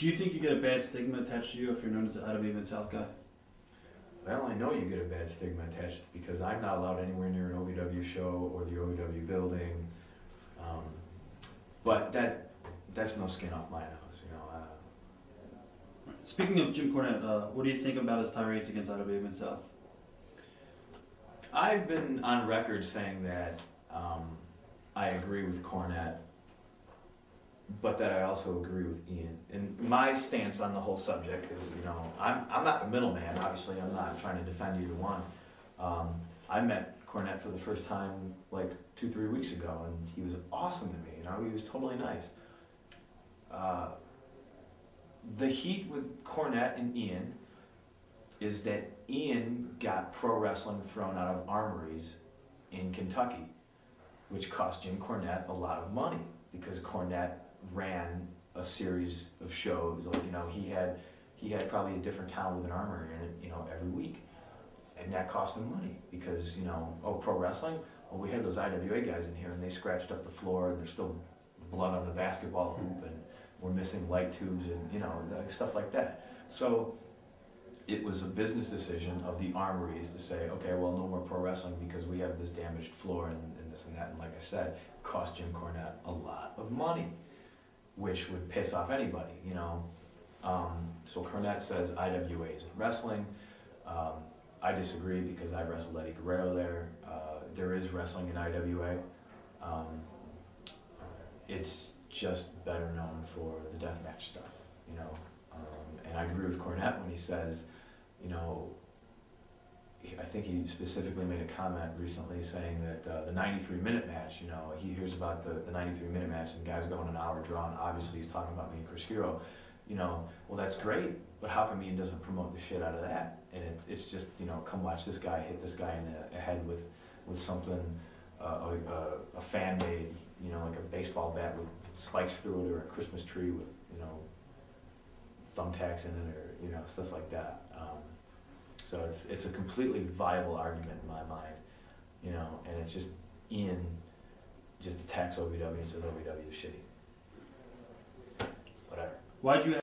Do you think you get a bad stigma attached to you if you're known as an IWA Mid-South guy? Well, I know you get a bad stigma attached because I'm not allowed anywhere near an OVW show or the OVW building. But that's no skin off my nose, you know. Speaking of Jim Cornette, what do you think about his tirades against IWA Mid-South? I've been on record saying that I agree with Cornette, but that I also agree with Ian. And my stance on the whole subject is, you know, I'm not the middleman. Obviously, I'm not trying to defend either one. I met Cornette for the first time like 2-3 weeks ago, and he was awesome to me. You know, he was totally nice. The heat with Cornette and Ian is that Ian got pro wrestling thrown out of armories in Kentucky, which cost Jim Cornette a lot of money because Cornette ran a series of shows. Like, you know, he had probably a different town with an armory in it, you know, every week, and that cost him money because, you know, pro wrestling. Well, we had those IWA guys in here, and they scratched up the floor, and there's still blood on the basketball hoop, and we're missing light tubes, and you know, stuff like that. So it was a business decision of the armories to say, okay, well, no more pro wrestling because we have this damaged floor and this and that. And like I said, cost Jim Cornette a lot of money, which would piss off anybody, you know. So Cornette says IWA isn't wrestling. I disagree because I wrestled Eddie Guerrero there. There is wrestling in IWA. It's just better known for the deathmatch stuff, you know. And I agree with Cornette when he says, you know, I think he specifically made a comment recently saying that the 93-minute match, you know, he hears about the 93-minute match and guys going an hour draw, and obviously he's talking about me and Chris Hero. You know, well, that's great, but how come Ian doesn't promote the shit out of that? And it's just, you know, come watch this guy hit this guy in the head with something, a fan-made, you know, like a baseball bat with spikes through it, or a Christmas tree with, you know, thumbtacks in it, or, you know, stuff like that. So it's a completely viable argument in my mind, you know, and it's just Ian just attacks OVW and says OVW is shitty. Whatever. Why'd you